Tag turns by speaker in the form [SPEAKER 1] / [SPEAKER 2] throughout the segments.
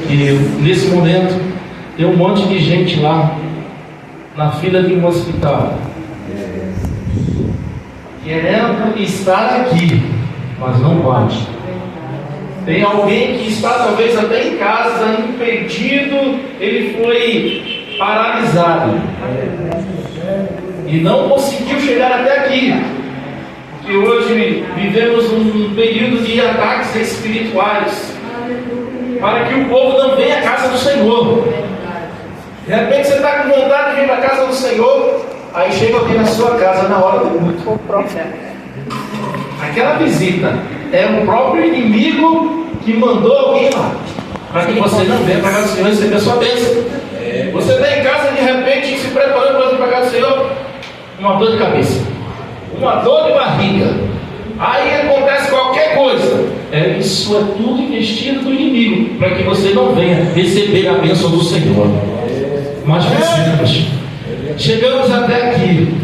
[SPEAKER 1] E nesse momento tem um monte de gente lá na fila de um hospital querendo estar aqui, mas não pode. Tem alguém que está talvez até em casa, impedido, ele foi paralisado e não conseguiu chegar até aqui, porque hoje vivemos um período de ataques espirituais para que o povo não venha à casa do Senhor. De repente você está com vontade de vir para a casa do Senhor, aí chega alguém na sua casa na hora do culto. Aquela visita é o próprio inimigo que mandou alguém lá, para que você não venha para a casa do Senhor e receber a sua bênção. Você está em casa, de repente, se preparando para vir para a casa do Senhor, uma dor de cabeça, uma dor de barriga, aí acontece qualquer coisa. Isso é tudo investido do inimigo, para que você não venha receber a bênção do Senhor. Mas vencemos, chegamos até aqui,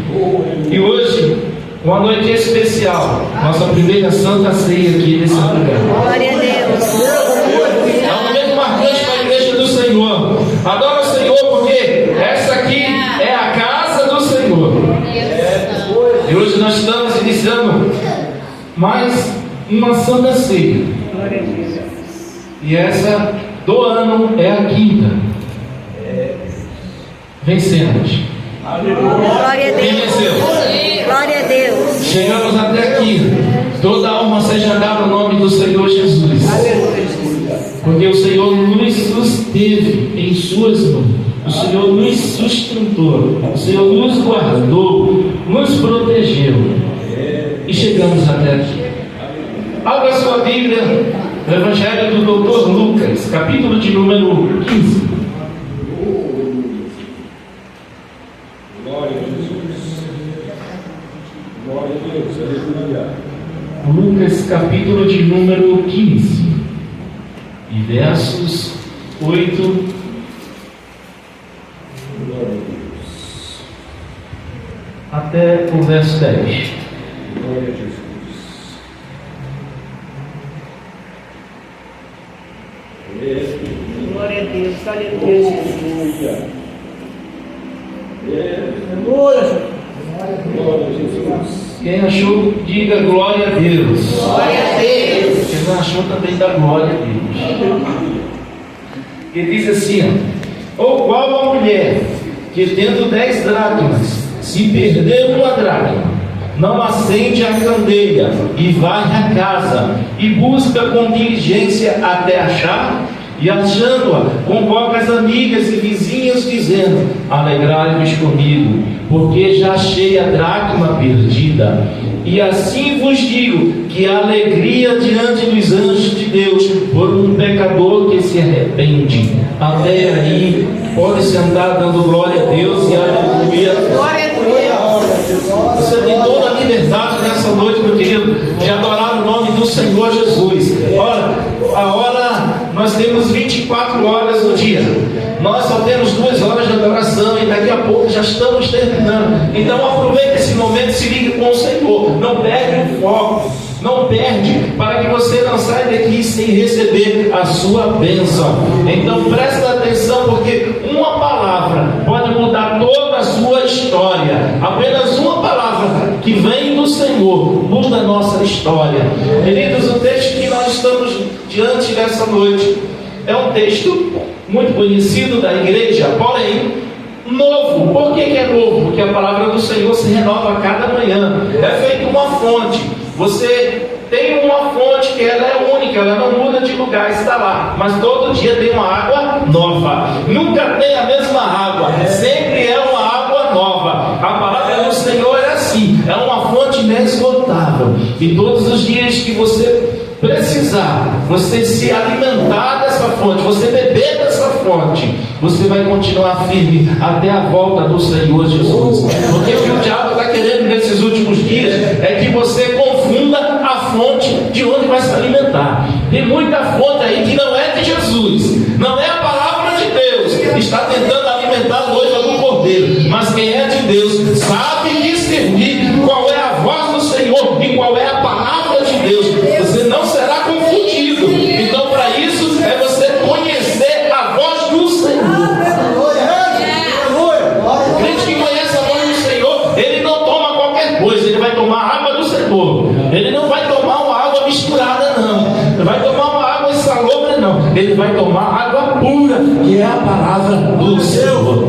[SPEAKER 1] e hoje, uma noite especial, nossa primeira Santa Ceia aqui nesse lugar.
[SPEAKER 2] Glória a Deus.
[SPEAKER 1] É um momento marcante para a igreja do Senhor. Adora o Senhor, porque essa aqui é a casa do Senhor. E hoje nós estamos iniciando mais uma Santa Ceia. E essa do ano é a quinta. Vencemos.
[SPEAKER 2] Glória a
[SPEAKER 1] Quem
[SPEAKER 2] Deus.
[SPEAKER 1] venceu?
[SPEAKER 2] Glória a Deus.
[SPEAKER 1] Chegamos até aqui. Toda alma seja dada o nome do Senhor Jesus. Porque o Senhor nos susteve em suas mãos. O Senhor nos sustentou. O Senhor nos guardou. Nos protegeu. E chegamos até aqui. Abra sua Bíblia no Evangelho do Dr. Lucas, capítulo de número 15. Lucas capítulo de número 15 e versos 8 até o verso 10.
[SPEAKER 3] Glória a Jesus.
[SPEAKER 2] Glória a Deus. Aleluia, Jesus.
[SPEAKER 3] Glória a Jesus.
[SPEAKER 1] Quem achou, diga glória a Deus.
[SPEAKER 2] Glória a Deus.
[SPEAKER 1] Quem não achou, também dá glória a Deus. Ele diz assim: ou qual a mulher que tendo 10 dracmas, se perder uma dracma, não acende a candeia e varre a casa e busca com diligência até achar? E achando-a, convoca as amigas e vizinhas, dizendo: alegrai-vos comigo, porque já achei a dracma perdida. E assim vos digo que a alegria diante dos anjos de Deus por um pecador que se arrepende. Até aí, pode sentar dando glória a Deus e aleluia.
[SPEAKER 2] Glória a Deus.
[SPEAKER 1] Você tem toda a liberdade nessa noite, meu querido, de adorar o nome do Senhor Jesus. Ora, a hora, nós temos 24 horas no dia. Nós só temos 2 horas de adoração e daqui a pouco já estamos terminando. Então aproveite esse momento e se ligue com o Senhor. Não perde o foco. Não perde, para que você não saia daqui sem receber a sua bênção. Então presta atenção, porque uma palavra pode mudar toda a sua história. Apenas uma palavra que vem do Senhor muda a nossa história. Queridos, o texto que nós estamos diante dessa noite é um texto muito conhecido da igreja, porém novo. Por que é novo? Porque a palavra do Senhor se renova a cada manhã. É feita uma fonte. Você tem uma fonte que ela é única, ela não muda de lugar, está lá, mas todo dia tem uma água nova. Nunca tem a mesma água, sempre é uma água nova. A palavra do Senhor é assim, é uma fonte inesgotável. E todos os dias que você precisar, você se alimentar dessa fonte, você beber dessa fonte, você vai continuar firme até a volta do Senhor Jesus. Porque o que o diabo está querendo nesses últimos dias é que você confunda a fonte de onde vai se alimentar. Tem muita fonte aí que não é de Jesus, não é a palavra de Deus, está tentando alimentar a noiva do Cordeiro. Mas quem é de Deus sabe discernir qual é a voz do Senhor e qual é a palavra de Deus. Você não será confundido. Então, para isso, é você ele vai tomar água pura, que é a palavra do Senhor.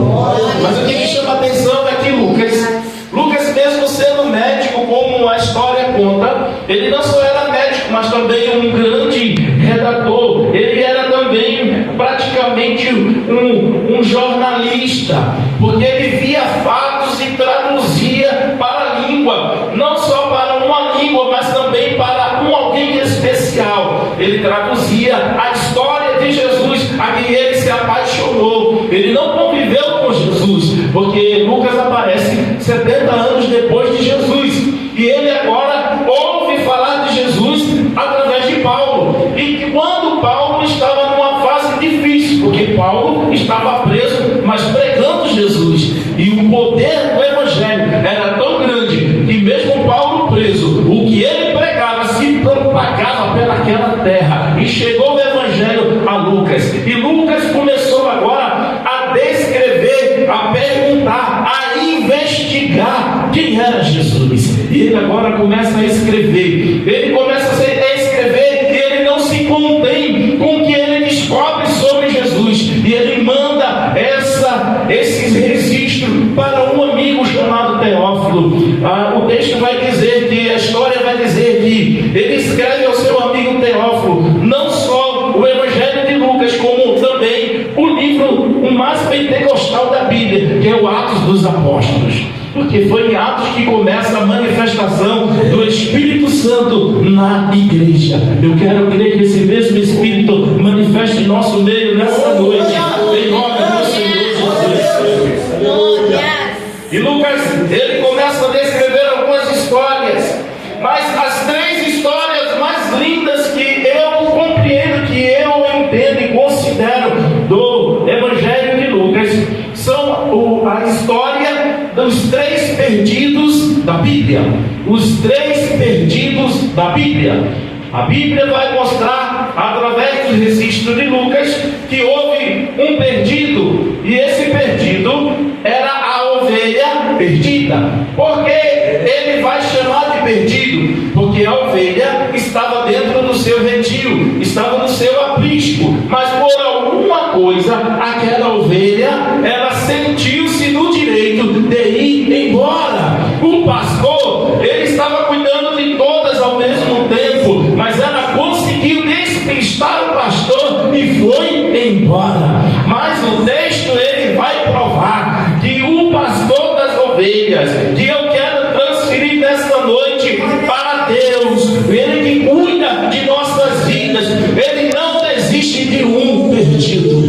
[SPEAKER 1] Mas o que me chama a atenção é que Lucas mesmo sendo médico, como a história conta, ele não só era médico, mas também um grande redator. Ele era também praticamente um jornalista, porque ele via fatos e traduzia para a língua, não só para uma língua, mas também para alguém especial. Ele traduzia a história de Jesus, a quem ele se apaixonou. Ele não conviveu com Jesus, porque Lucas aparece 70 anos depois de Jesus, e ele agora ouve falar de Jesus através de Paulo. E quando Paulo estava numa fase difícil, porque Paulo estava preso, mas pregando Jesus, e o poder do evangelho era tão grande que mesmo Paulo preso, o que ele pregava se propagava pelaquela terra, e chegou o evangelho a Lucas, e Lucas começou agora a descrever, a perguntar, a investigar quem era Jesus. E ele agora começa a escrever. Ele começa a escrever, e ele não se contém com o que ele descobre sobre Jesus, e ele manda esses registros para um amigo chamado Teófilo. O texto vai dizer que, a história vai dizer que ele escreve ao seu amigo Teófilo não só o Evangelho de Lucas, como também o livro o mais pentecostal da Bíblia, que é o Atos dos Apóstolos, porque foi em Atos que começa a manifestação do Espírito Santo na igreja. Eu quero crer que esse mesmo Espírito manifeste em nosso meio nessa noite, em nome do Senhor Jesus. E Lucas, ele começa a descrever algumas histórias, mas as 3 histórias mais lindas que eu compreendo, que eu entendo e considero do Evangelho de Lucas, são a história dos 3 perdidos da Bíblia. Os 3 perdidos da Bíblia. A Bíblia vai mostrar, através do registro de Lucas, que houve um perdido, e esse perdido era a ovelha perdida. Por que ele vai chamar de perdido? Porque a ovelha estava dentro do seu redil, estava no seu aprisco, mas por alguma coisa, aquela ovelha, ela sentiu-se no direito de ir embora. O pastor, ele estava cuidando de todas ao mesmo tempo, mas ela conseguiu despistar o pastor e foi embora. Mas o texto, ele vai provar que o pastor das ovelhas, que eu quero transferir nesta noite para Deus, ele que cuida de nossas vidas, ele não desiste de um perdido.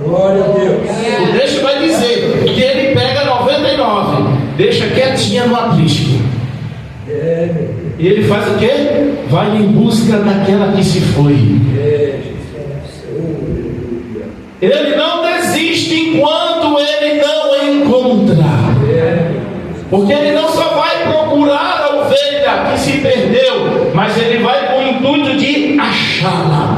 [SPEAKER 3] Glória a Deus.
[SPEAKER 1] O texto vai dizer que ele pega 99, deixa quietinha no aprisco, e ele faz o quê? Vai em busca daquela que se foi. Ele não desiste enquanto ele não encontrar, porque ele não só vai procurar a ovelha que se perdeu, mas ele vai com o intuito de achá-la.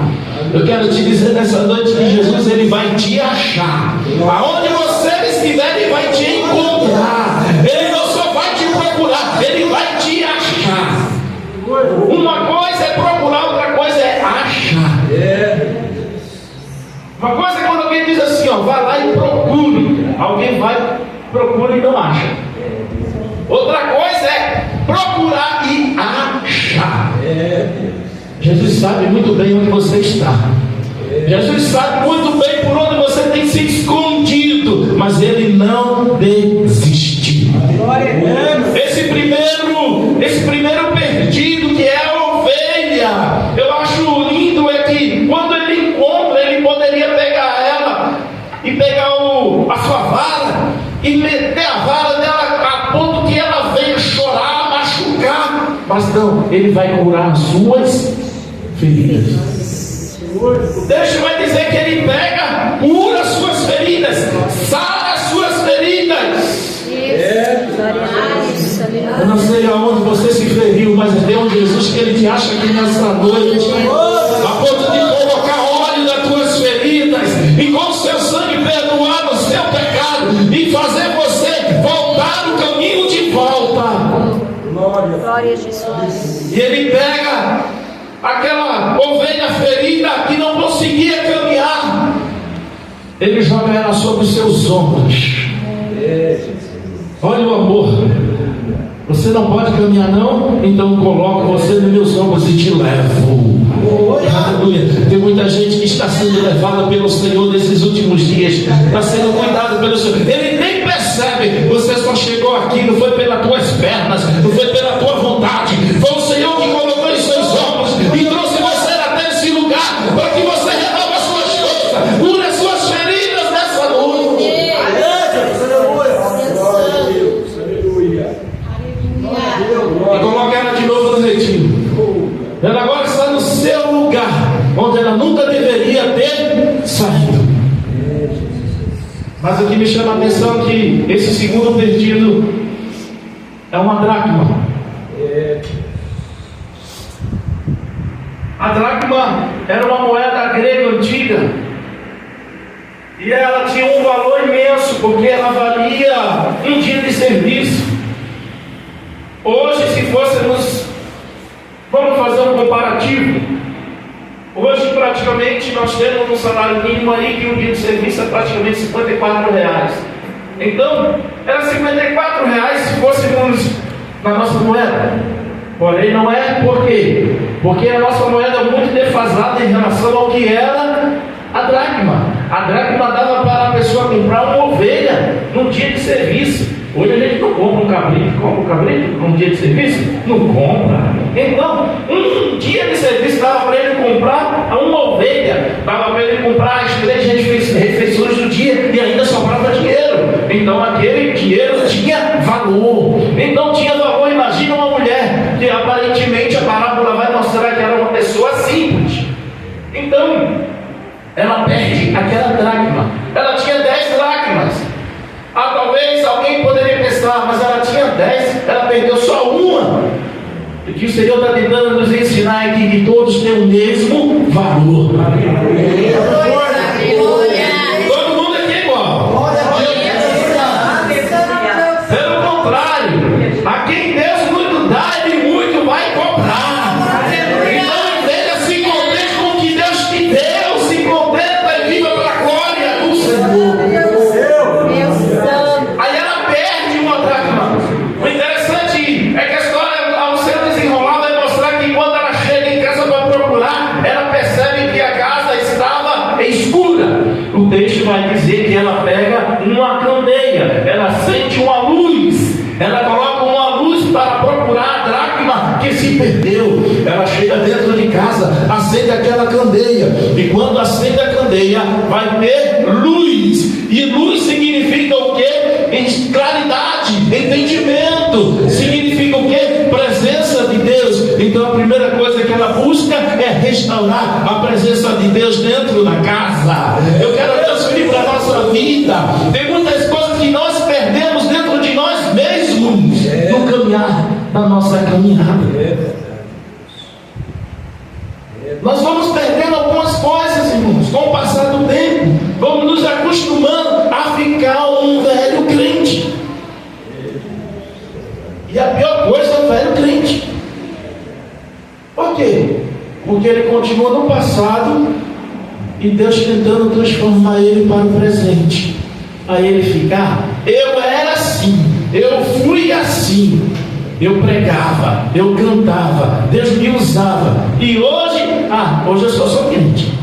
[SPEAKER 1] Eu quero te dizer nessa noite que Jesus, ele vai te achar. Aonde você estiver, ele vai te encontrar. Ele não só vai te procurar, ele vai te achar. Uma coisa é procurar, outra coisa é achar. Uma coisa é quando alguém diz assim, vai lá e procure. Alguém vai, procura e não acha. Outra coisa é procurar e achar. Jesus sabe muito bem onde você está. Jesus sabe muito bem por onde você tem se escondido, mas ele não desistiu. Esse primeiro perdido, que é a ovelha, eu acho lindo é que quando ele encontra, ele poderia pegar ela e pegar a sua vara e meter a vara dela a ponto que ela venha chorar, machucar, mas não, ele vai curar as suas feridas. O texto vai dizer que ele pega, cura as suas feridas, sara as suas feridas. Eu não sei aonde você se feriu, mas é Deus Jesus que ele te acha aqui nessa noite, a ponto de colocar óleo nas tuas feridas e com o seu sangue perdoar o seu pecado e fazer você voltar no caminho de volta.
[SPEAKER 2] Glória a Jesus.
[SPEAKER 1] E ele pega aquela ovelha ferida que não conseguia Ele joga ela sobre os seus ombros. Olha o amor. Você não pode caminhar não? Então coloco você nos meus ombros e te levo. Aleluia. Tem muita gente que está sendo levada pelo Senhor nesses últimos dias. Está sendo cuidado pelo Senhor. Ele nem percebe. Você só chegou aqui, não foi pelas tuas pernas, não foi pela tua vontade. Foi o Senhor que colocou em seus ombros e trouxe você até esse lugar para que você renove as suas forças, cure as suas feridas nessa noite. E coloca ela de novo no retiro. Ela agora está no seu lugar, onde ela nunca deveria ter saído. Mas o que me chama a atenção é que esse segundo perdido é uma dracma. A dracma era uma moeda grega antiga. E ela tinha um valor imenso, porque ela valia um dia de serviço. Hoje, se fôssemos, vamos fazer um comparativo. Hoje, praticamente, nós temos um salário mínimo aí que um dia de serviço é praticamente R$54. Então, era R$54 se fôssemos na nossa moeda. Porém, não é. Por quê? Porque a nossa moeda é muito defasada em relação ao que era a dracma. A dracma dava para a pessoa comprar uma ovelha num dia de serviço. Hoje a gente não compra um cabrito. Compra um cabrito num dia de serviço? Não compra. Então, um dia de serviço dava para ele comprar uma ovelha, dava para ele comprar as 3 refeições do dia e ainda sobrava dinheiro. Então aquele dinheiro tinha valor. Então tinha valor. Imagina uma mulher que aparentemente a parábola vai mostrar que era uma pessoa simples. Então ela perde aquela dracma. Ela tinha 10 dracmas. Talvez alguém poderia pensar, mas ela tinha 10, ela perdeu só uma. O que o Senhor está tentando nos ensinar é que todos têm o mesmo valor. Todo mundo aqui é igual. Pelo contrário, a quem Deus muito dá, Ele muito vai cobrar. Então veja, se contente com o que Deus te deu, se contenta e viva para a glória do Senhor. Aí ela perde uma dracma. O interessante é que a história, ao ser desenrolada, vai mostrar que quando ela chega em casa para procurar, ela percebe que a casa estava escura. O texto vai dizer que ela pega uma candeia, ela sente uma luz, ela coloca uma luz para procurar a dracma que se perdeu. Ela chega dentro de casa, acende aquela candeia, e quando acende a candeia, vai ter luz. E luz significa o quê? Claridade, entendimento. Significa o quê? Presença de Deus. Então a primeira coisa que ela busca é restaurar a presença de Deus dentro da casa. Eu quero transferir para a nossa vida. Tem muitas coisas que nós perdemos dentro de nós mesmos no caminhar da nossa caminhada. Nós vamos perdendo algumas coisas, irmãos, com o passar do tempo. Vamos nos acostumando a ficar um velho crente. E a pior coisa é o velho crente. Por quê? Porque ele continua no passado e Deus tentando transformar ele para o presente. Aí ele fica, eu era assim, eu fui assim, eu pregava, eu cantava, Deus me usava, e hoje, hoje eu só sou crente.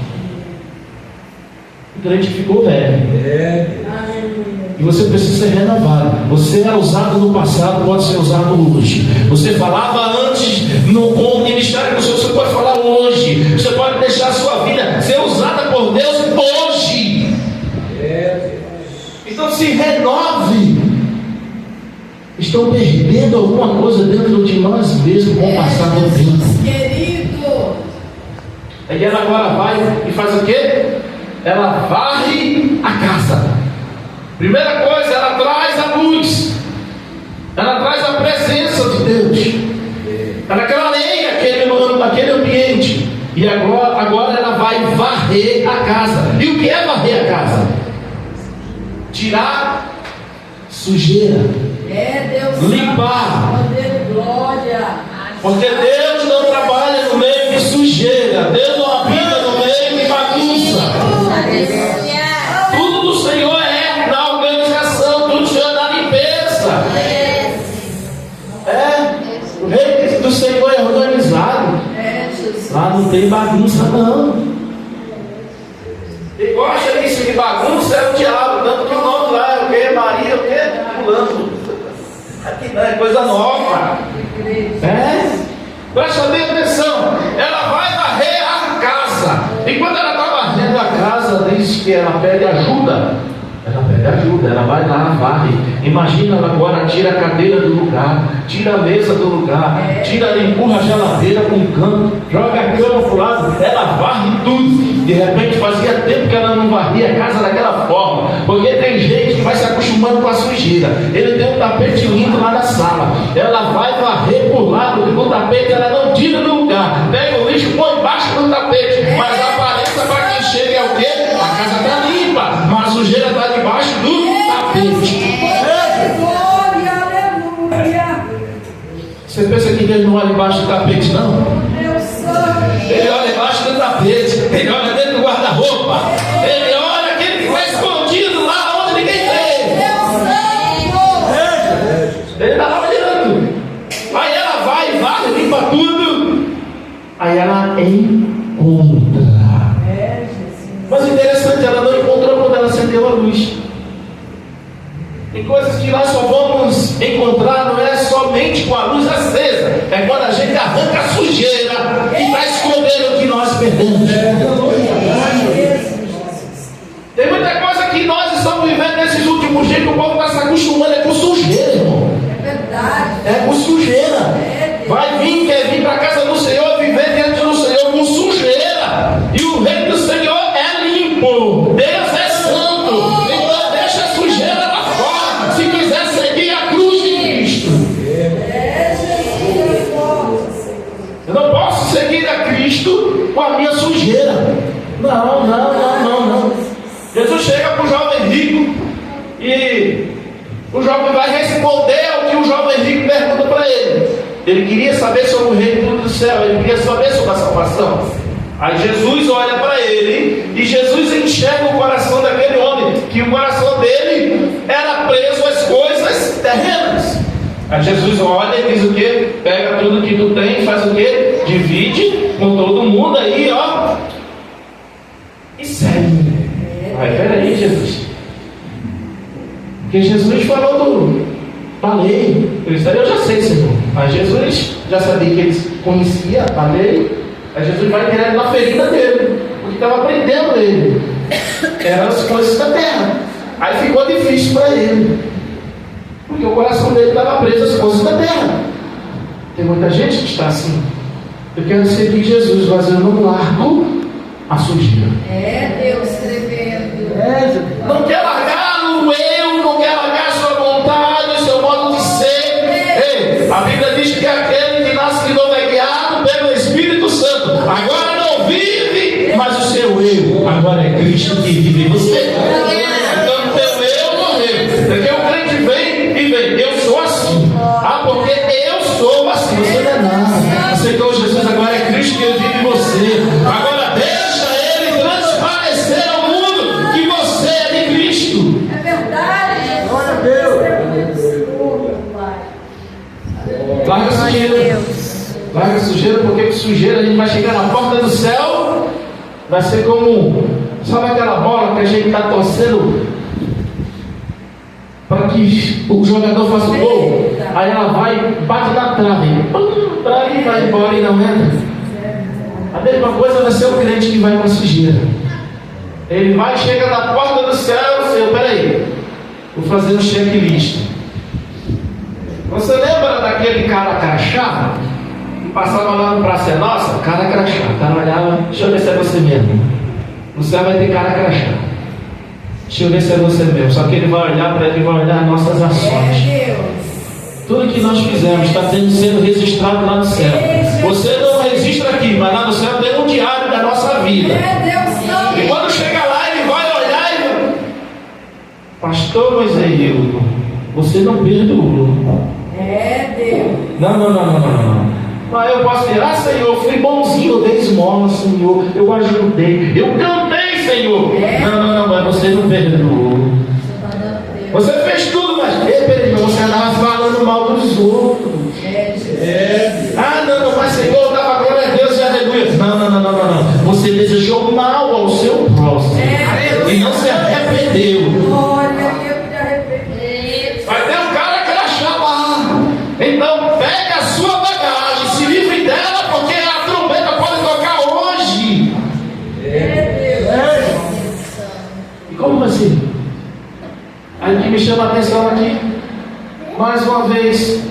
[SPEAKER 1] O crente ficou velho. E você precisa ser renovado. Você era usado no passado, pode ser usado hoje. Você falava antes com o ministério do Senhor, você pode falar hoje. Você pode deixar a sua vida ser usada por Deus hoje. Então se renove. Estão perdendo alguma coisa dentro de nós mesmos com o passar do tempo.
[SPEAKER 2] Querido.
[SPEAKER 1] Aí ela agora vai e faz o quê? Ela varre a casa. Primeira coisa, ela traz a luz, ela traz a presença de Deus, ela clareia aquele ambiente, e agora ela vai varrer a casa. E o que é varrer a casa? Tirar sujeira, limpar, porque Deus não trabalha no meio de sujeira, Deus não habita no meio de bagunça. Tudo E gosta disso de bagunça, é o diabo. Tanto que o nome lá é o quê? Maria, o quê? Pulando. Aqui não é coisa nova. Presta bem atenção. Ela vai varrer a casa. E quando ela está varrendo a casa, diz que ela pede ajuda. Ela vai lá, varre. Imagina ela agora, tira a cadeira do lugar, tira a mesa do lugar, empurra a geladeira com um canto, joga a cama pro lado, ela varre tudo. De repente fazia tempo que ela não varria a casa daquela forma, porque tem gente que vai se acostumando com a sujeira. Ele tem um tapete lindo lá na sala, ela vai varrer por lado do tapete, ela não tira do lugar, pega o lixo, põe embaixo do tapete, mas a aparência para quem chega é o quê? A casa está limpa, mas a sujeira está debaixo do tapete. Você pensa que Deus não olha embaixo do tapete, não? Ele olha embaixo do tapete, ele olha dentro do guarda-roupa, ele olha aquele que está escondido lá onde ninguém vê. Ele está lá olhando. Aí ela vai, varre, limpa tudo. Aí ela encontra. Mas interessante, ela não encontrou quando ela acendeu a luz. Tem coisas que nós só vamos encontrar, não é somente com a luz acesa, é quando a gente arranca a sujeira que está escondendo o que nós perdemos. Tem muita coisa que nós estamos vivendo nesses últimos dias que o povo está se acostumando, é com sujeira, irmão. É com sujeira. Vai vir, quer vir para a casa do Senhor, viver diante do Senhor com sujeira. E o reino do Senhor é limpo. Deus é santo. Então deixa a sujeira lá fora. Se quiser seguir a cruz de Cristo. Eu não posso seguir a Cristo com a minha sujeira. Não. Jesus chega para o jovem rico e o jovem vai responder ao que o jovem rico pergunta para ele. Ele queria saber sobre o reino do céu, ele queria saber sobre a salvação. Aí Jesus olha para ele e Jesus enxerga o coração daquele homem, que o coração dele era preso às coisas terrenas. Aí Jesus olha e diz o quê? Pega tudo que tu tem, faz o quê? Divide com todo mundo aí, ó. E segue. Mas peraí, Jesus. Porque Jesus falou da lei. Eu já sei, Senhor. Mas Jesus já sabia que eles conheciam a lei. Aí Jesus vai direto na ferida dele, porque estava prendendo ele. Eram as coisas da terra. Aí ficou difícil para ele, porque o coração dele estava preso às coisas da terra. Tem muita gente que está assim. Eu quero seguir Jesus, mas eu não largo a sujeira.
[SPEAKER 2] Deus escrevendo.
[SPEAKER 1] Não quer largar o eu, não quer largar a sua vontade, o seu modo de ser. A Bíblia diz que aquele que nasce de novo é guiado pelo Espírito Santo. Agora não vive, mas o seu eu. Agora é Cristo que vive em você. Então o teu eu morreu. Porque o crente vem e vem. Eu sou assim. Porque eu sou assim. Você não é nada. Aceitou Jesus, agora é Cristo que vive em você. Agora deixa ele transparecer ao mundo que você é de Cristo.
[SPEAKER 2] É verdade.
[SPEAKER 3] Glória a Deus.
[SPEAKER 1] Larga a sujeira. Larga a sujeira, porque com sujeira a gente vai chegar na porta do céu. Vai ser como, sabe aquela bola que a gente está torcendo para que o jogador faça o gol? Aí ela vai, bate na trave, e vai embora e não entra. A mesma coisa vai ser o crente que vai com sujeira. Ele vai, chega na porta do céu, Senhor, peraí, vou fazer um checklist. Você lembra daquele cara crachá que passava lá no Praça é Nossa? Cara crachá, o cara olhava, deixa eu ver se é você mesmo. No céu vai ter cara crachá. Deixa eu ver se é você mesmo. Só que ele vai olhar para ele, vai olhar nossas ações. Tudo que nós fizemos está sendo registrado lá no céu. Você não registra aqui, mas lá no céu tem um diário da nossa vida. E quando chegar lá, ele vai olhar e pastor Moisés, você não perdoou. Não. Mas eu posso dizer, Senhor, eu fui bonzinho, eu dei esmola, Senhor, eu ajudei, eu cantei, Senhor. Não, mas você não perdoou. Você fez tudo, mas você andava falando mal dos outros. Não, mas Senhor, dava glória a Deus e aleluia. Não. Você desejou mal ao seu próximo. arrependeu.
[SPEAKER 2] Glória a Deus, te arrependeu.
[SPEAKER 1] Vai ter um cara que era chamar. Então pegue a sua bagagem, se livre dela, porque a trombeta pode tocar hoje. E como vai ser? Aí o que me chama a atenção aqui, mais uma vez,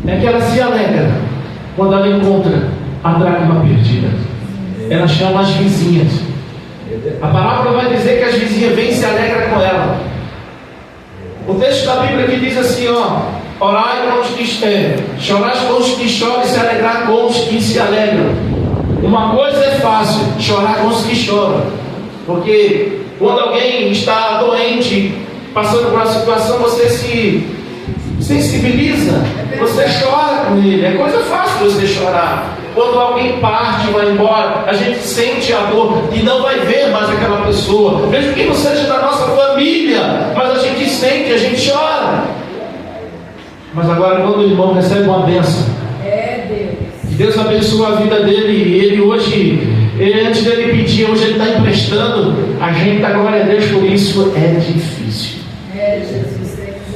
[SPEAKER 1] é que ela se alegra quando ela encontra a dracma perdida. Ela chama as vizinhas. A palavra vai dizer que as vizinhas vêm e se alegram com ela. O texto da Bíblia que diz assim, orai com os que chorai com os que choram e se alegrar com os que se alegram. Uma coisa é fácil, chorar com os que choram, porque quando alguém está doente, passando por uma situação, você se sensibiliza, você chora com ele. É coisa fácil você chorar. Quando alguém parte e vai embora, a gente sente a dor e não vai ver mais aquela pessoa, mesmo que não seja da nossa família, mas a gente sente, a gente chora. Mas agora quando o irmão recebe uma bênção, Deus abençoa a vida dele, e ele hoje, antes dele pedir, hoje ele está emprestando, a gente dá glória a Deus por isso. É difícil.
[SPEAKER 2] Jesus, tem que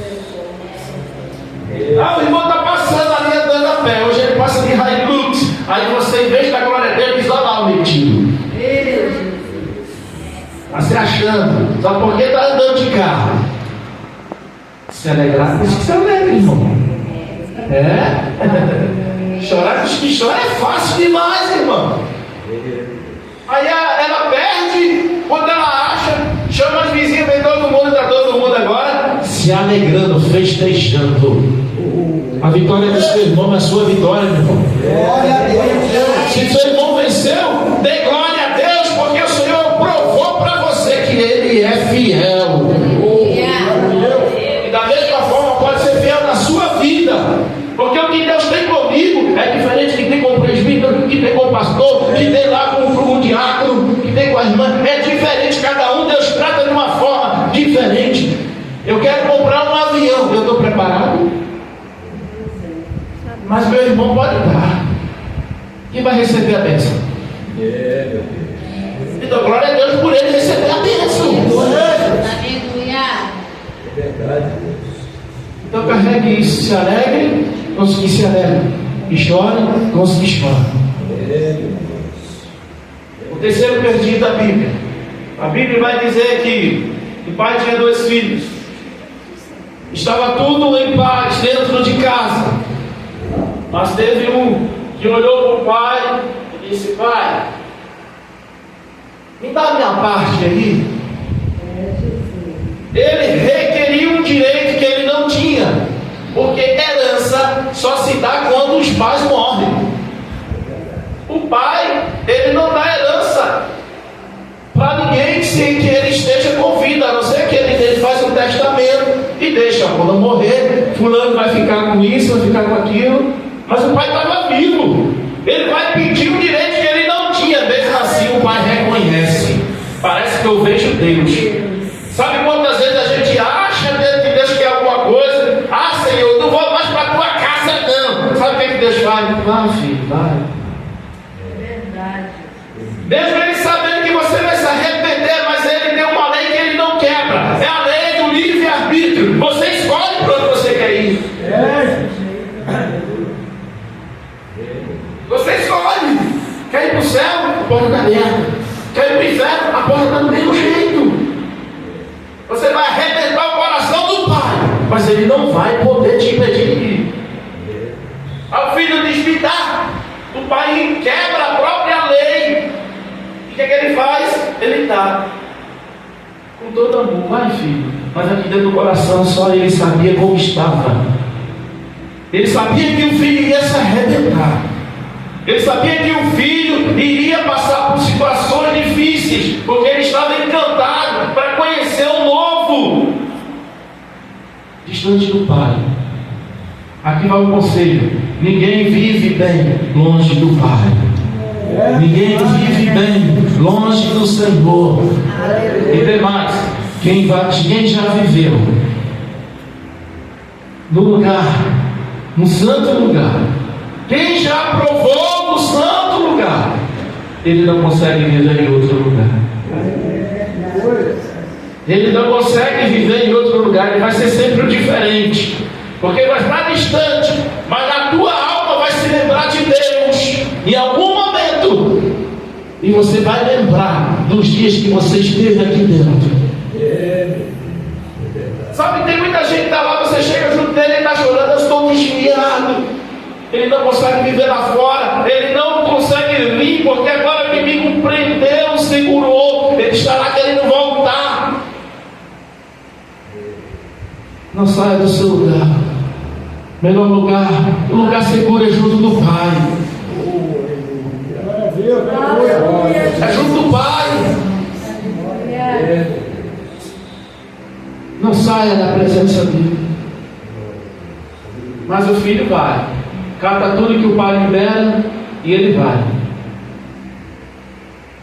[SPEAKER 1] o irmão está passando ali andando a pé, hoje ele passa de Hilux, aí você, em vez de dar glória a Deus, diz: olha lá o metido. Está se achando, só porque está andando de carro. Se alegrar, por isso que se alegra, irmão. Chorar com os que choram é fácil demais, irmão. Aí ela perde, quando ela acha, chama as vizinhas, vem todo mundo, está todo mundo agora se alegrando, festejando. A vitória do seu irmão é a sua vitória, meu irmão.
[SPEAKER 3] Glória a Deus.
[SPEAKER 1] Se seu irmão venceu, dê glória a Deus, porque o Senhor provou para você que Ele é fiel. E da mesma forma pode ser fiel na sua vida, porque o que Deus tem comigo é diferente do que tem com o presbítero, que tem com o pastor, que tem lá com o diácono, que tem com a irmã. É diferente, cada um Deus trata de uma forma diferente. Eu quero comprar um avião, eu estou preparado? Mas meu irmão pode dar. Quem vai receber a bênção? Então glória a Deus por ele receber a bênção.
[SPEAKER 2] Aleluia.
[SPEAKER 3] É verdade.
[SPEAKER 1] Então carregue isso, se alegre com os que se alegram, e chore com os que choram. O terceiro perdido da Bíblia. A Bíblia vai dizer que o pai tinha 2 filhos. Estava tudo em paz dentro de casa. Mas teve um que olhou para o pai e disse: pai, me dá a minha parte aí. Ele requeria um direito que ele não tinha, porque herança só se dá quando os pais morrem. O pai, ele não dá herança para ninguém sem que ele esteja com vida, a não ser que ele faz um testamento e deixa: quando morrer, fulano vai ficar com isso, vai ficar com aquilo. Mas o pai estava vivo, ele vai pedir um direito que ele não tinha. Mesmo assim o pai reconhece. Parece que eu vejo Deus. Sabe quantas vezes a gente acha dentro de Deus que é alguma coisa? Ah, Senhor, não vou mais para a tua casa não. Sabe o que Deus faz? Vai, filho, vai.
[SPEAKER 2] É verdade.
[SPEAKER 1] Mesmo ele sabendo que você vai se arrepender, mas ele tem uma lei que ele não quebra. É a lei do livre-arbítrio. Você escolhe para onde você quer ir. Você escolhe. Quer ir para o céu? A porta está aberta. Quer ir para o inferno? A porta está do mesmo jeito. Você vai arrebentar o coração do pai, mas ele não vai poder te impedir de ir. Aí o filho diz: me dá. O pai quebra a própria lei. E o que ele faz? Ele dá. Com todo amor: vai, filho. Mas aqui dentro do coração só ele sabia como estava. Ele sabia que o filho ia se arrebentar. Ele sabia que o filho iria passar por situações difíceis, porque ele estava encantado para conhecer o novo. Distante do pai. Aqui vai o conselho: ninguém vive bem longe do pai. Ninguém vive bem longe do Senhor. E demais, quem já viveu no lugar, no santo lugar, quem já provou no santo lugar, ele não consegue viver em outro lugar. Ele não consegue viver em outro lugar, ele vai ser sempre o diferente, porque vai estar distante, mas a tua alma vai se lembrar de Deus em algum momento, e você vai lembrar dos dias que você esteve aqui dentro. Sabe, tem muita gente que está lá, você chega junto dele e está chorando, eu estou desviado. Ele não consegue viver lá fora, ele não consegue vir, porque agora o inimigo prendeu, segurou, ele estará querendo voltar. Não saia do seu lugar. Melhor lugar, o lugar seguro é junto do Pai. É junto do Pai. Não saia da presença dele. Mas o filho vai, cata tudo que o pai libera e ele vai.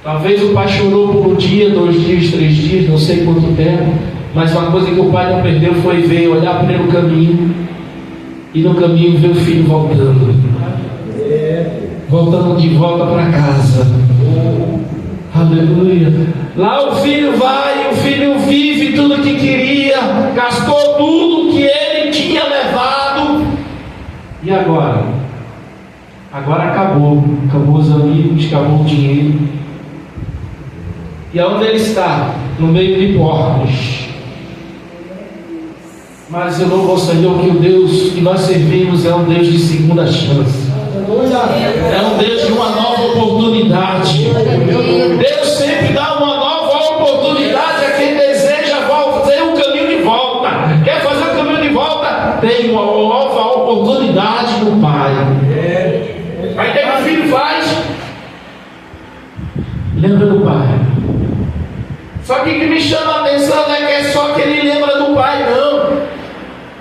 [SPEAKER 1] Talvez o pai chorou por um dia, 2 dias, 3 dias, não sei quanto tempo, mas uma coisa que o pai não perdeu foi ver, olhar para ele no caminho, e no caminho ver o filho voltando de volta para casa. Aleluia. Lá o filho vai, o filho vive tudo o que queria, gastou tudo que ele tinha levado. E agora? Agora acabou os amigos, acabou o dinheiro. E aonde ele está? No meio de porcos. Mas eu louvo ao Senhor que o Deus que nós servimos é um Deus de segunda chance. É um Deus de uma nova oportunidade. Deus sempre dá uma nova oportunidade a quem deseja ter um caminho de volta. Quer fazer o caminho de volta? Tem uma nova oportunidade no Pai. Aí tem que o filho faz. Lembra do Pai. Só que o que me chama a atenção não é que é só que ele lembra do Pai, não.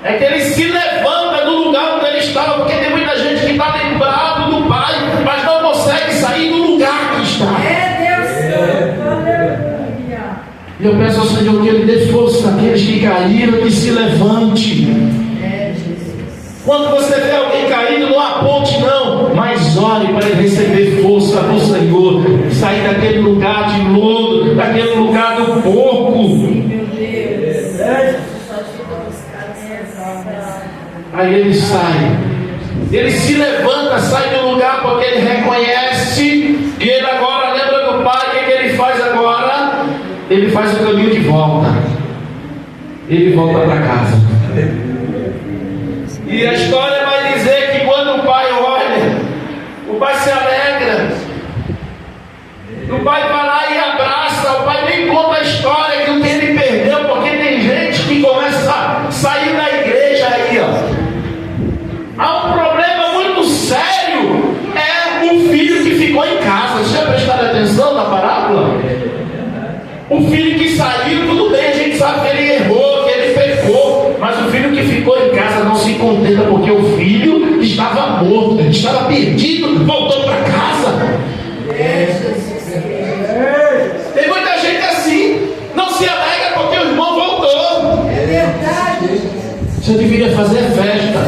[SPEAKER 1] É que ele se levanta do lugar onde ele estava, porque tem muita gente que está lembrado do Pai, mas não consegue sair do lugar que está. E eu peço ao Senhor que Ele dê força àqueles que caíram, que se levante. Quando você vê alguém caído, não aponte não, mas ore para ele receber força do Senhor, sair daquele lugar de lodo, daquele lugar do porco. Aí ele sai, ele se levanta, sai do lugar, porque ele reconhece, e ele agora lembra do Pai. O que ele faz agora? Ele faz o caminho de volta, ele volta para casa. E a história vai dizer que quando o pai olha, o pai se alegra, o pai vai lá e abraça, o pai nem conta a história que o que ele perdeu, porque tem gente que começa a sair da igreja aí, ó. Há um problema muito sério, é o filho que ficou em casa. Você já prestaram atenção na parábola? O filho que saiu, tudo bem, a gente sabe que ele errou, que ele pecou, mas o filho que ficou em casa não se contenta, porque o filho estava morto, estava perdido, voltou para casa. Tem muita gente assim, não se alegra porque o irmão voltou.
[SPEAKER 2] É verdade.
[SPEAKER 1] Você deveria fazer festa,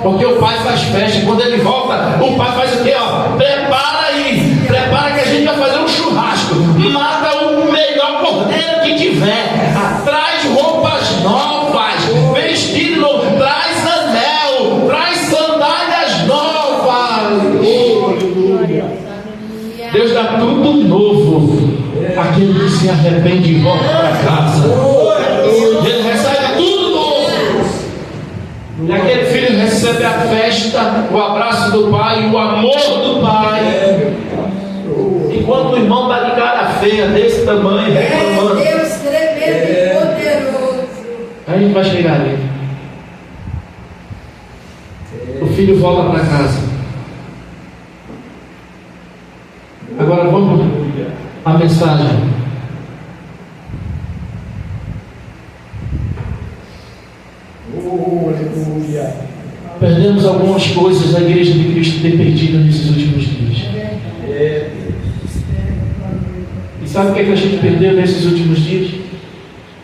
[SPEAKER 1] porque o pai faz festa. Quando ele volta, o pai faz o quê? Ó, prepara aí, prepara que a gente vai fazer um churrasco. Mata o melhor cordeiro que tiver, traz roupas novas, vestido novo, traz anel, traz sandálias novas. Deus dá tudo novo àquele que se arrepende e volta para casa. Ele recebe tudo novo. E aquele filho recebe a festa, o abraço do pai, o amor do pai. Enquanto o irmão está de cara feia, desse tamanho, reclamando.
[SPEAKER 2] Deus tremendo e poderoso.
[SPEAKER 1] Aí a gente vai chegar ali. O filho volta para casa. Agora vamos à mensagem. Perdemos algumas coisas a igreja de Cristo tem perdido nesses últimos dias. E sabe o que a gente perdeu nesses últimos dias?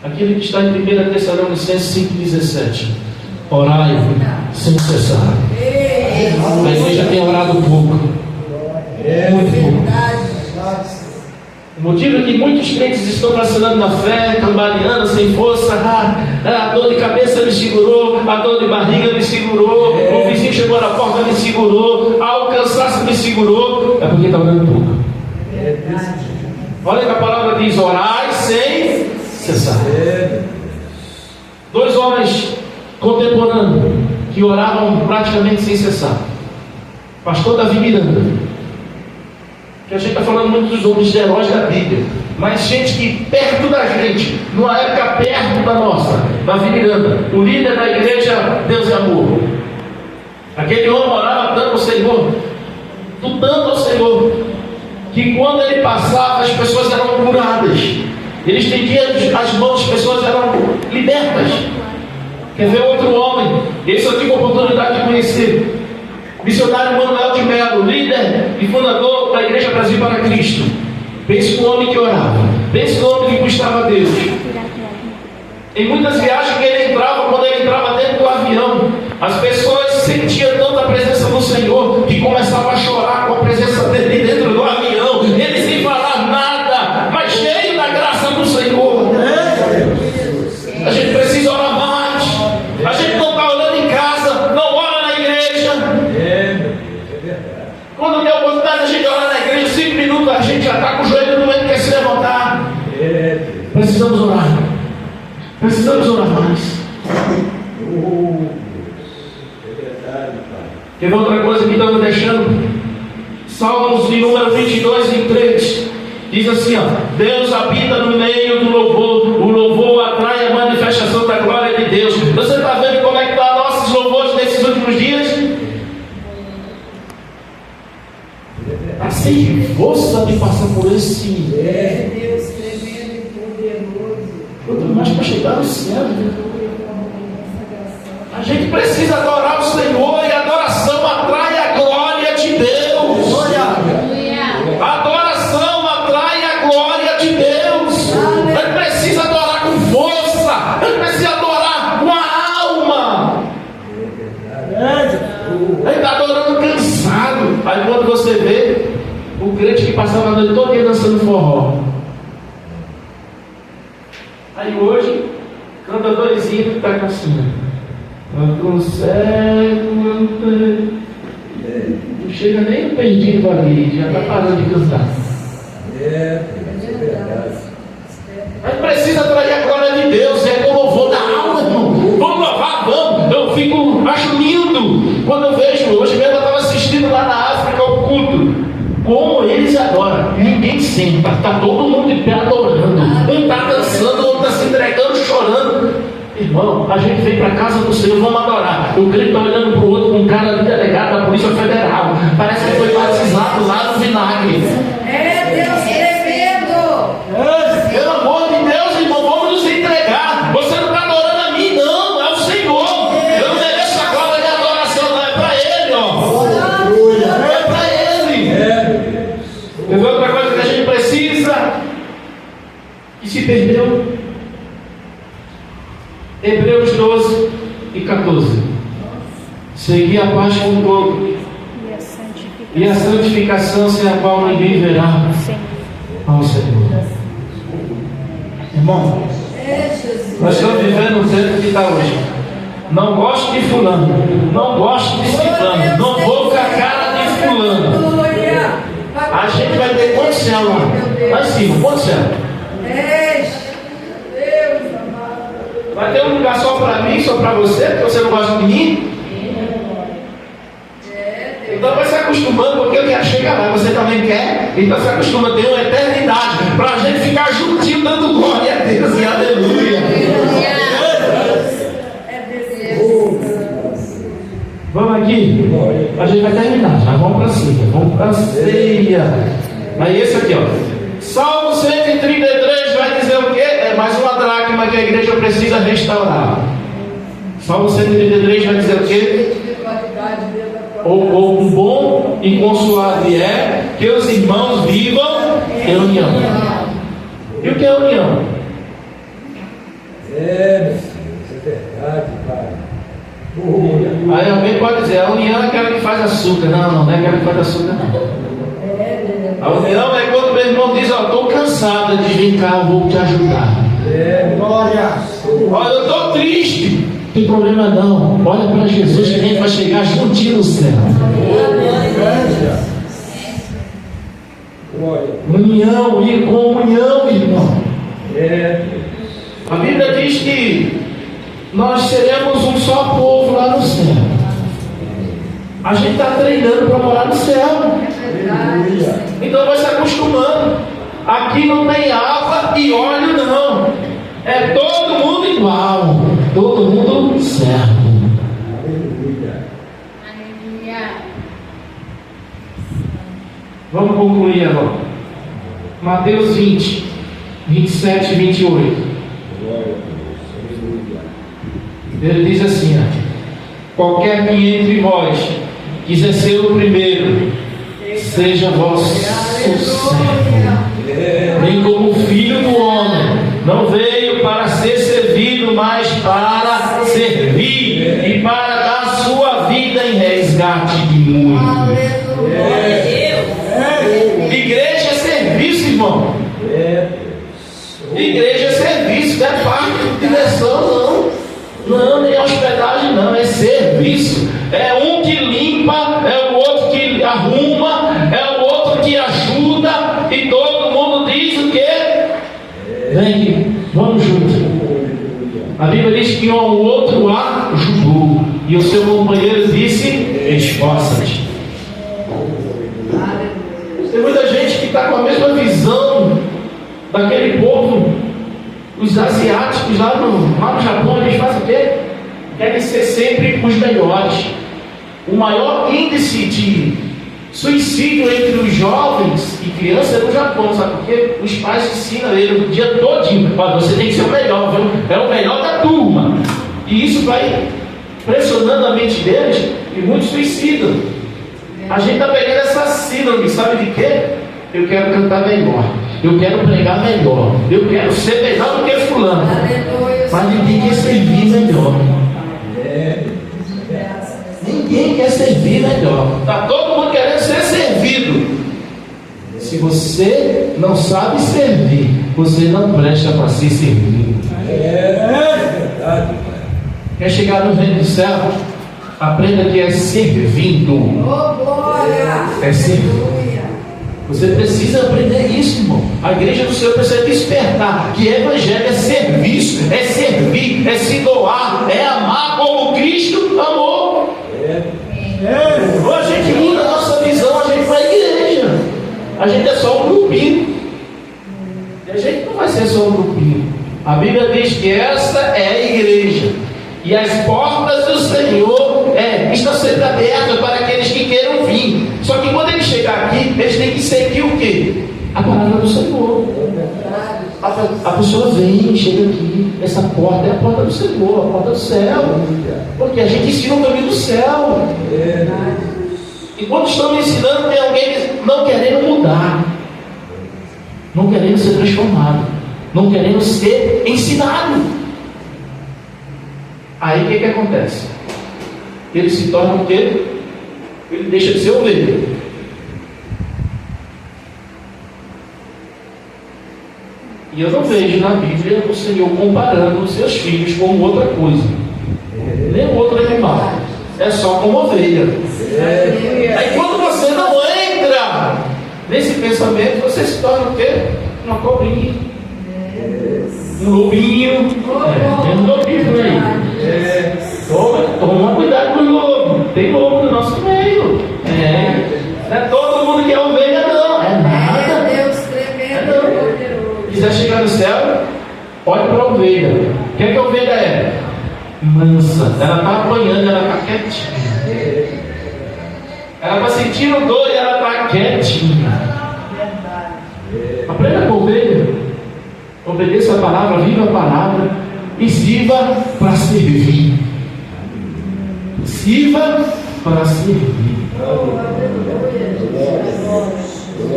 [SPEAKER 1] Aquilo que está em 1 Tessalonicenses 5,17. Orai sem cessar. A igreja tem orado pouco. Muito pouco. O motivo é que muitos crentes estão vacilando na fé, cambaleando sem força. A dor de cabeça me segurou, a dor de barriga me segurou, o vizinho chegou na porta me segurou, o cansaço me segurou. É porque está orando pouco. Olha que a palavra diz: orai sem cessar. Dois homens contemporâneos que oravam praticamente sem cessar. Pastor Davi Miranda. Que a gente está falando muito dos homens de heróis da Bíblia, mas gente que perto da gente, numa época perto da nossa, Davi Miranda, o líder da igreja Deus é Amor. Aquele homem orava tanto ao Senhor, tanto ao Senhor, que quando ele passava as pessoas eram curadas, ele estendia as mãos, as pessoas eram libertas. Quer ver outro homem? Esse eu tive a oportunidade de conhecer. Missionário Manuel de Melo, líder e fundador da Igreja Brasil para Cristo. Pense no homem que orava, pense no homem que buscava Deus. Em muitas viagens que ele entrava, quando ele entrava dentro do avião, as pessoas sentiam tanta presença do Senhor que começavam a chorar com a presença dele dentro do avião, ele sem falar nada, mas cheio da graça do Senhor. A gente precisa orar mais. A gente não está orando em casa, não ora na igreja. Quando tem a oportunidade, a gente ora na igreja, 5 minutos, a gente já está com o joelho doendo, quer se levantar. Precisamos orar. Precisamos orar mais. Quer ver outra coisa que estamos deixando? Salmos de número 22 e 3 diz assim: ó, Deus habita no meio do louvor, o louvor atrai a manifestação da glória de Deus. Você está vendo como é que estão nossos louvores nesses últimos dias? Está sem força de passar por esse
[SPEAKER 2] Deus tremendo e poderoso.
[SPEAKER 1] quanto mais para chegar no céu. A gente precisa adorar o Senhor, e a adoração atrai a glória de Deus. A adoração atrai a glória de Deus. A gente precisa adorar com força, a gente precisa adorar com a alma. A gente está adorando cansado. Aí quando você vê o crente que passava a noite toda dançando forró, aí hoje canta doisinho que está com assim: não consegue manter. Não chega nem no perdido ali, já está parando de cantar. A gente precisa atrair a glória de Deus, é o louvor da alma, irmão. Vamos louvar, vamos. Eu acho lindo quando eu vejo. Hoje mesmo eu estava assistindo lá na África o culto. Como eles adoram, ninguém senta, está todo mundo de pé adorando. Um está dançando, o outro está se entregando, chorando. Irmão, a gente vem para a casa do Senhor, vamos adorar. O crente está olhando para o outro com cara de delegado da Polícia Federal. Parece que foi batizado lá no vinagre.
[SPEAKER 2] Deus tremendo.
[SPEAKER 1] Pelo amor de Deus, irmão, vamos nos entregar. Você não está adorando a mim, não, é o Senhor. Eu não mereço a glória de adoração, não, é para Ele, ó. É para Ele. Quer ver outra coisa que a gente precisa e se perdeu? Hebreus 12 e 14. Segui a paz com todo e a santificação, sem a qual ninguém verá ao Senhor. Irmão, nós estamos vivendo um tempo que está hoje. Não gosto de fulano, não gosto de ciclano, não vou com a cara de fulano. A gente vai ter quanto céu lá? Lá em cima, quanto céu? Vai ter um lugar só para mim, só para você, porque você não gosta de mim? Então vai se acostumando, porque eu quero chegar lá, você também quer? Então se acostuma, tem uma eternidade, para a gente ficar juntinho dando glória a Deus e aleluia. Vamos aqui, a gente vai terminar, já vamos para cima, vamos para a ceia. Aí esse aqui, ó. Salmo 133 vai dizer o quê? É mais uma dracma que a igreja precisa restaurar. Salmo 133 vai dizer o quê? Ou bom e consolável é que os irmãos vivam em união. E o que é união?
[SPEAKER 3] Isso é verdade, Pai.
[SPEAKER 1] Aí alguém pode dizer: a união é aquela que faz açúcar. Não é aquela que faz açúcar, não. A união é quando meu irmão diz, ó, estou cansada de vir cá, eu vou te ajudar.
[SPEAKER 3] Glória.
[SPEAKER 1] Olha, eu estou triste. Não tem problema não. Olha para Jesus que a gente vai chegar juntinho no céu. União e comunhão, irmão. A Bíblia diz que nós seremos um só povo lá no céu. A gente está treinando para morar no céu. Então vai se acostumando. Aqui não tem água e óleo não. É todo mundo igual. Todo mundo servo. Vamos concluir agora. Mateus 20, 27 e 28. Ele diz assim, qualquer que entre vós quiser ser o primeiro, seja vosso servo, bem como o Filho do Homem não veio para ser servido, mas para servir e para dar sua vida em resgate de muitos. Igreja é serviço, irmão. Igreja é serviço, não é parte de direção, não, nem hospedagem, não, é serviço. É um que limpa, é o outro que arruma, é o outro que ajuda, e todo mundo diz o quê? Vem aqui, vamos juntos. A Bíblia diz que um ao outro ajudou, e o seu companheiro disse: esforça-te. Tem muita gente que está com a mesma visão daquele povo, os asiáticos lá no Japão. Eles fazem o quê? Querem ser sempre os melhores. O maior índice de suicídio entre os jovens e crianças é no Japão, sabe por quê? Os pais ensinam ele o dia todinho: você tem que ser o melhor, viu? É o melhor da turma. E isso vai pressionando a mente deles e muitos suicidam. A gente está pegando essa síndrome, sabe de quê? Eu quero cantar melhor, eu quero pregar melhor, eu quero ser melhor do que fulano. Mas ninguém quer servir melhor. Ninguém quer servir melhor. Está todo mundo querendo ser servido. Se você não sabe servir, você não presta para ser servido. Quer chegar no reino do céu? Aprenda que é servindo. É servir. Você precisa aprender isso, irmão. A igreja do Senhor precisa despertar que evangelho é serviço, é servir, é se doar, é amar como Cristo amou. Ou a gente muda a nossa visão, a gente vai à igreja. A gente é só um grupinho. E a gente não vai ser só um grupinho. A Bíblia diz que essa é a igreja. E as portas do Senhor estão sempre abertas para aqueles que queiram vir. Só que quando ele chegar aqui, eles têm que seguir o quê? A palavra do Senhor. A pessoa vem, chega aqui. Essa porta é a porta do Senhor, a porta do céu. Porque a gente ensina o caminho do céu. E quando estamos ensinando, tem alguém não querendo mudar, não querendo ser transformado, não querendo ser ensinado. Aí o que acontece? Ele se torna o quê? Ele deixa de ser ovelha. E eu não vejo na Bíblia o Senhor comparando os seus filhos com outra coisa, nem outro animal. É só como ovelha. Aí quando você não entra nesse pensamento, você se torna o quê? Uma cobrinha, um lobinho. Tem um lobinho aí. Toma cuidado com o lobo. Tem lobo no nosso meio. Não é todo mundo que é ovelha, não. É nada.
[SPEAKER 2] Deus tremendo e poderoso.
[SPEAKER 1] Quiser chegar no céu, olhe para a ovelha. O que é que a ovelha é? Mansa. Ela está apanhando, ela está quietinha. Ela está sentindo dor e ela está quietinha. Aprenda com a ovelha. Obedeça a palavra, viva a palavra e sirva para servir. Sirva para servir.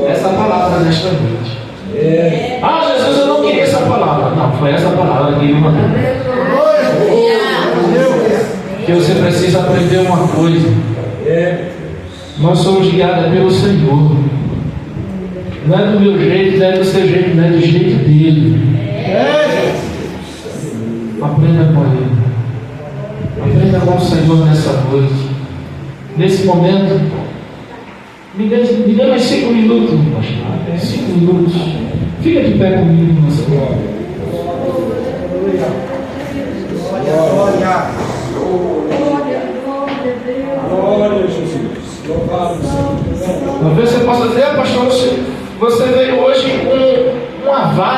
[SPEAKER 1] Essa palavra nesta noite. Jesus, eu não queria essa palavra. Não, foi essa palavra que ele mandou. Que você precisa aprender uma coisa. Nós somos guiados pelo Senhor. Não é do meu jeito, não é do seu jeito, não é do jeito dele. Aprenda com ele. Aprenda com o Senhor nessa noite. Nesse momento, me dê mais 5 minutos, pastor. 5 minutos. Fica de pé comigo, nossa glória.
[SPEAKER 3] Glória a Jesus. Louvado seja.
[SPEAKER 1] Talvez você possa dizer, pastor, você veio hoje com uma vara.